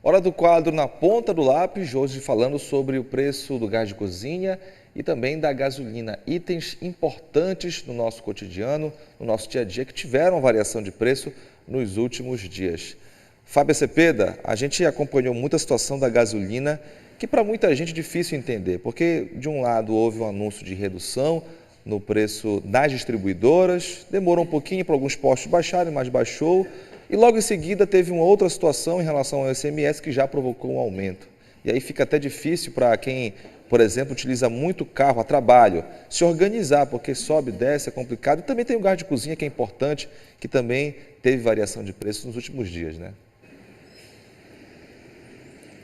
Hora do quadro Na Ponta do Lápis, hoje falando sobre o preço do gás de cozinha e também da gasolina, itens importantes no nosso cotidiano, no nosso dia a dia, que tiveram variação de preço nos últimos dias. Fábio Cepeda, a gente acompanhou muito a situação da gasolina, que para muita gente é difícil entender, porque de um lado houve um anúncio de redução no preço das distribuidoras, demorou um pouquinho para alguns postos baixarem, mas baixou, e logo em seguida teve uma outra situação em relação ao ICMS que já provocou um aumento. E aí fica até difícil para quem, por exemplo, utiliza muito carro a trabalho, se organizar, porque sobe, desce, é complicado. E também tem o gás de cozinha, que é importante, que também teve variação de preço nos últimos dias, né?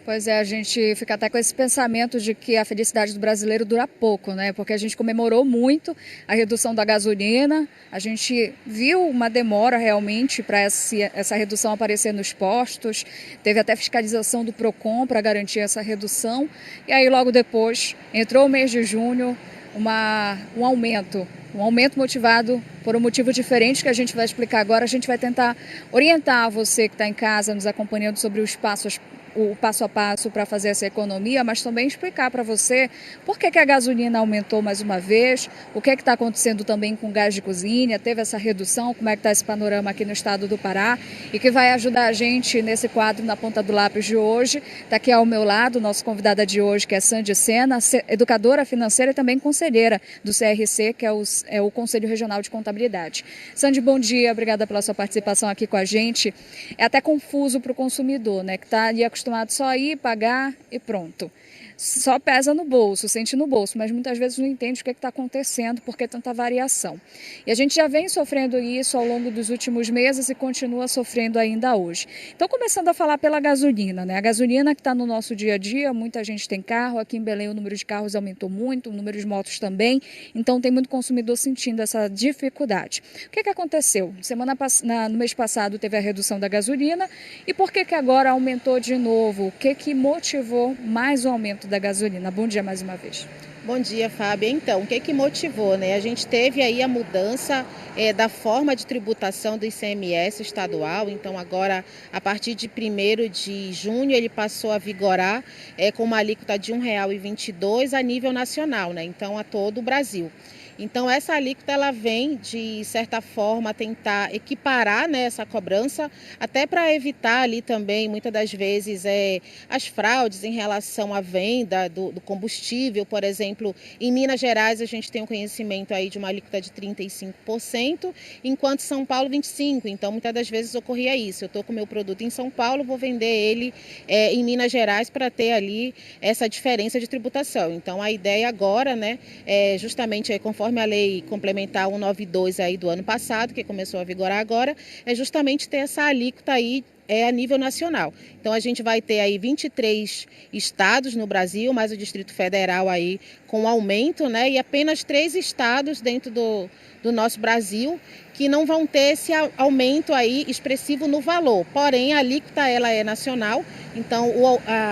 Pois é, a gente fica até com esse pensamento de que a felicidade do brasileiro dura pouco, né? Porque a gente comemorou muito a redução da gasolina, a gente viu uma demora realmente para essa redução aparecer nos postos, teve até fiscalização do Procon para garantir essa redução, e aí logo depois entrou o mês de junho, um aumento motivado por um motivo diferente que a gente vai explicar agora. A gente vai tentar orientar você que está em casa nos acompanhando sobre o passo a passo para fazer essa economia, mas também explicar para você por que a gasolina aumentou mais uma vez, o que está acontecendo também com o gás de cozinha, teve essa redução, como é que está esse panorama aqui no estado do Pará, e que vai ajudar a gente nesse quadro Na Ponta do Lápis de hoje. Está aqui ao meu lado, nossa convidada de hoje, que é Sandy Sena, educadora financeira e também conselheira do CRC, que é o Conselho Regional de Contabilidade. Sandy, bom dia, obrigada pela sua participação aqui com a gente. É até confuso para o consumidor, né, que está ali acostumado só a ir, pagar e pronto. Só pesa no bolso, sente no bolso, mas muitas vezes não entende o que está acontecendo, por que tanta variação. E a gente já vem sofrendo isso ao longo dos últimos meses e continua sofrendo ainda hoje. Então, começando a falar pela gasolina, né? A gasolina que está no nosso dia a dia, muita gente tem carro, aqui em Belém o número de carros aumentou muito, o número de motos também, então tem muito consumidor sentindo essa dificuldade. O que aconteceu? No mês passado teve a redução da gasolina, e por que agora aumentou de novo? O que motivou mais o aumento da gasolina? Bom dia mais uma vez. Bom dia, Fábio. Então, o que motivou, né? A gente teve aí a mudança da forma de tributação do ICMS estadual. Então, agora, a partir de 1º de junho, ele passou a vigorar com uma alíquota de R$ 1,22 a nível nacional, né? Então, a todo o Brasil. Então, essa alíquota ela vem, de certa forma, tentar equiparar, né, essa cobrança, até para evitar ali também, muitas das vezes, as fraudes em relação à venda do combustível. Por exemplo, em Minas Gerais, a gente tem um conhecimento aí de uma alíquota de 35%, enquanto São Paulo, 25%. Então, muitas das vezes ocorria isso. Eu estou com o meu produto em São Paulo, vou vender ele em Minas Gerais para ter ali essa diferença de tributação. Então, a ideia agora, né, justamente conforme a lei complementar 192 aí do ano passado, que começou a vigorar agora, é justamente ter essa alíquota aí a nível nacional. Então a gente vai ter aí 23 estados no Brasil, mais o Distrito Federal aí com aumento, né? E apenas 3 estados dentro do nosso Brasil que não vão ter esse aumento aí expressivo no valor. Porém, a alíquota ela é nacional, então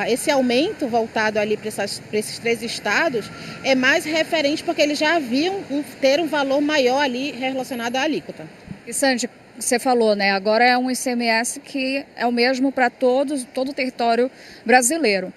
esse aumento voltado ali para esses 3 estados é mais referente porque eles já haviam ter um valor maior ali relacionado à alíquota. E Sandy, você falou, né? Agora é um ICMS que é o mesmo para todo o território brasileiro.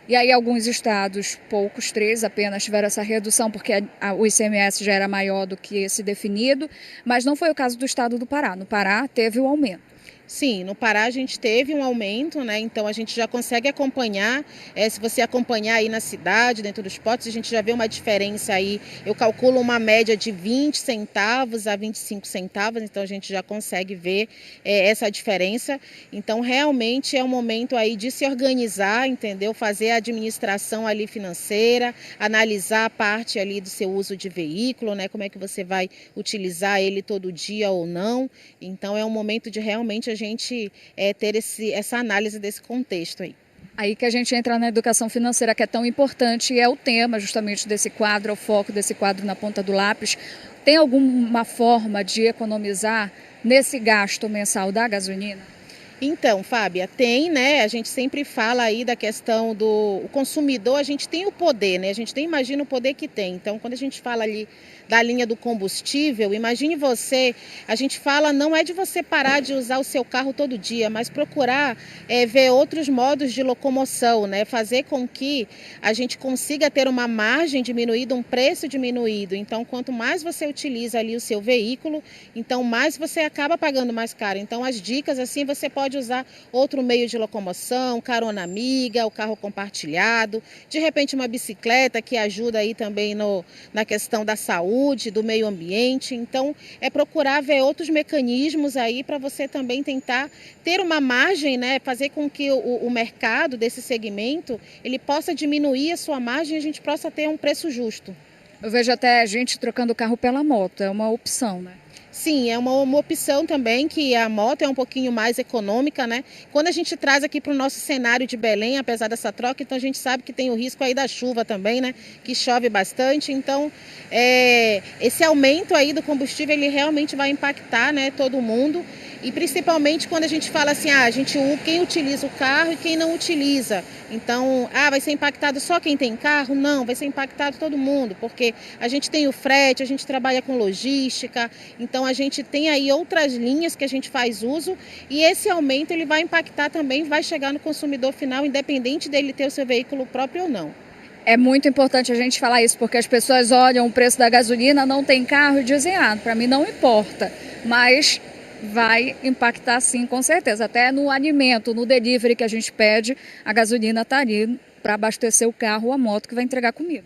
E aí alguns estados, poucos, 3 apenas, tiveram essa redução porque o ICMS já era maior do que esse definido, mas não foi o caso do estado do Pará. No Pará teve o aumento. Sim, no Pará a gente teve um aumento, né? Então a gente já consegue acompanhar, se você acompanhar aí na cidade, dentro dos potes, a gente já vê uma diferença aí. Eu calculo uma média de 20 centavos a 25 centavos, então a gente já consegue ver essa diferença. Então realmente é um momento aí de se organizar, entendeu? Fazer a administração ali financeira, analisar a parte ali do seu uso de veículo, né? Como é que você vai utilizar ele todo dia ou não. Então é um momento de realmente a gente ter essa análise desse contexto aí. Aí que a gente entra na educação financeira, que é tão importante, e é o tema justamente desse quadro, é o foco desse quadro Na Ponta do Lápis. Tem alguma forma de economizar nesse gasto mensal da gasolina? Então, Fábia, tem, né? A gente sempre fala aí da questão do o consumidor, a gente tem o poder, né? A gente tem, imagina o poder que tem. Então, quando a gente fala ali da linha do combustível, imagine você, a gente fala não é de você parar de usar o seu carro todo dia, mas procurar ver outros modos de locomoção, né? Fazer com que a gente consiga ter uma margem diminuída, um preço diminuído. Então, quanto mais você utiliza ali o seu veículo, então mais você acaba pagando mais caro. Então, as dicas assim, você pode usar outro meio de locomoção, carona amiga, o carro compartilhado, de repente uma bicicleta que ajuda aí também na questão da saúde, do meio ambiente. Então, é procurar ver outros mecanismos aí para você também tentar ter uma margem, né, fazer com que o mercado desse segmento ele possa diminuir a sua margem e a gente possa ter um preço justo. Eu vejo até gente trocando o carro pela moto, é uma opção, né? Sim, é uma opção também que a moto é um pouquinho mais econômica, né? Quando a gente traz aqui para o nosso cenário de Belém, apesar dessa troca, então a gente sabe que tem o risco aí da chuva também, né? Que chove bastante, então esse aumento aí do combustível, ele realmente vai impactar, né, todo mundo. E principalmente quando a gente fala assim, quem utiliza o carro e quem não utiliza. Então, vai ser impactado só quem tem carro? Não, vai ser impactado todo mundo, porque a gente tem o frete, a gente trabalha com logística, então a gente tem aí outras linhas que a gente faz uso e esse aumento ele vai impactar também, vai chegar no consumidor final, independente dele ter o seu veículo próprio ou não. É muito importante a gente falar isso, porque as pessoas olham o preço da gasolina, não tem carro e dizem, para mim não importa, mas vai impactar sim, com certeza. Até no alimento, no delivery que a gente pede, a gasolina está ali para abastecer o carro ou a moto que vai entregar comida.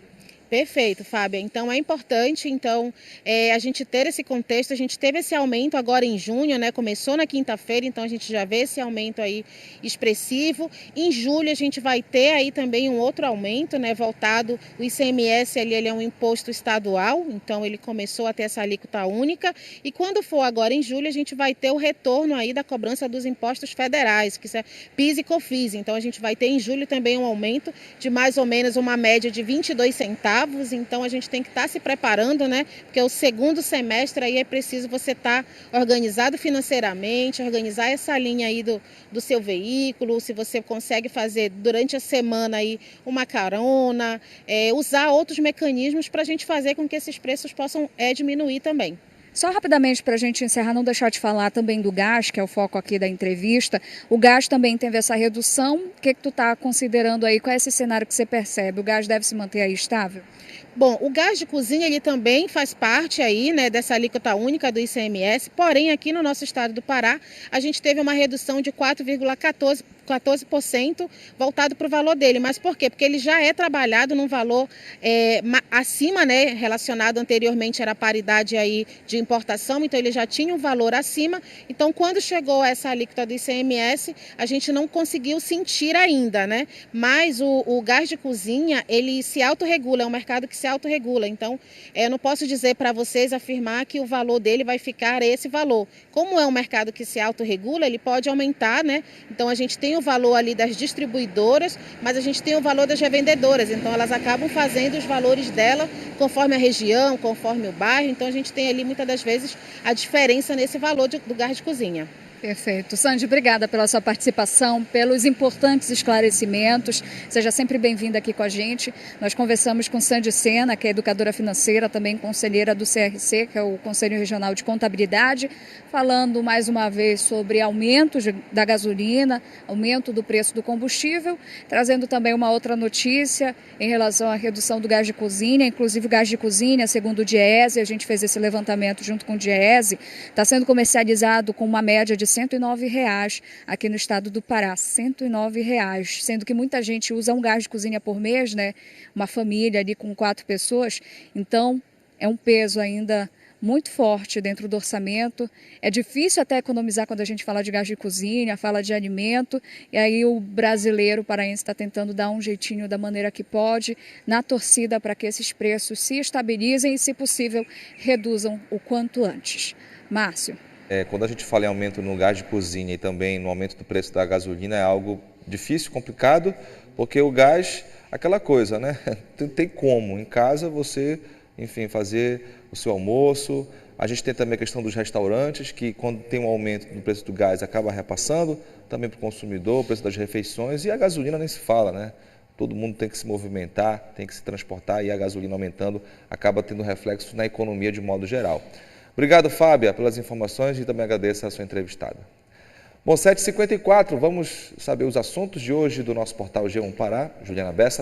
Perfeito, Fábia. Então é importante a gente ter esse contexto. A gente teve esse aumento agora em junho, né? Começou na quinta-feira, então a gente já vê esse aumento aí expressivo. Em julho a gente vai ter aí também um outro aumento, né? Voltado, o ICMS ali, ele é um imposto estadual, então ele começou a ter essa alíquota única. E quando for agora em julho, a gente vai ter o retorno aí da cobrança dos impostos federais, que é PIS e COFINS. Então a gente vai ter em julho também um aumento de mais ou menos uma média de 22 centavos. Então a gente tem que estar se preparando, né? Porque o segundo semestre aí é preciso você estar organizado financeiramente, organizar essa linha aí do seu veículo, se você consegue fazer durante a semana aí uma carona, usar outros mecanismos para a gente fazer com que esses preços possam diminuir também. Só rapidamente para a gente encerrar, não deixar de falar também do gás, que é o foco aqui da entrevista. O gás também teve essa redução. O que tu está considerando aí? Qual é esse cenário que você percebe? O gás deve se manter aí estável? Bom, o gás de cozinha ele também faz parte aí, né, dessa alíquota única do ICMS, porém aqui no nosso estado do Pará a gente teve uma redução de 4,14% voltado para o valor dele. Mas por quê? Porque ele já é trabalhado num valor acima, né, relacionado anteriormente era a paridade aí de importação, então ele já tinha um valor acima. Então quando chegou essa alíquota do ICMS, a gente não conseguiu sentir ainda, né? Mas o gás de cozinha, ele se autorregula, é um mercado que se autorregula. Então, eu não posso dizer para vocês, afirmar que o valor dele vai ficar esse valor. Como é um mercado que se autorregula, ele pode aumentar, né? Então, a gente tem o valor ali das distribuidoras, mas a gente tem o valor das revendedoras. Então, elas acabam fazendo os valores dela conforme a região, conforme o bairro. Então, a gente tem ali, muitas das vezes, a diferença nesse valor do gás de cozinha. Perfeito. Sandy, obrigada pela sua participação, pelos importantes esclarecimentos. Seja sempre bem-vinda aqui com a gente. Nós conversamos com Sandy Sena, que é educadora financeira, também conselheira do CRC, que é o Conselho Regional de Contabilidade, falando mais uma vez sobre aumento da gasolina, aumento do preço do combustível, trazendo também uma outra notícia em relação à redução do gás de cozinha, inclusive o gás de cozinha, segundo o Diese, a gente fez esse levantamento junto com o Diese, está sendo comercializado com uma média de R$ 109,00 aqui no estado do Pará, R$ 109,00, sendo que muita gente usa um gás de cozinha por mês, né? Uma família ali com 4 pessoas, então é um peso ainda muito forte dentro do orçamento. É difícil até economizar quando a gente fala de gás de cozinha, fala de alimento, e aí o brasileiro paraense está tentando dar um jeitinho da maneira que pode, na torcida para que esses preços se estabilizem e, se possível, reduzam o quanto antes. Márcio. Quando a gente fala em aumento no gás de cozinha e também no aumento do preço da gasolina, é algo difícil, complicado, porque o gás, aquela coisa, né? Tem como em casa você, enfim, fazer o seu almoço. A gente tem também a questão dos restaurantes, que quando tem um aumento no preço do gás, acaba repassando também para o consumidor, o preço das refeições, e a gasolina nem se fala, né? Todo mundo tem que se movimentar, tem que se transportar, e a gasolina aumentando acaba tendo reflexo na economia de modo geral. Obrigado, Fábia, pelas informações e também agradeço a sua entrevistada. Bom, 7h54, vamos saber os assuntos de hoje do nosso portal G1 Pará. Juliana Bessa.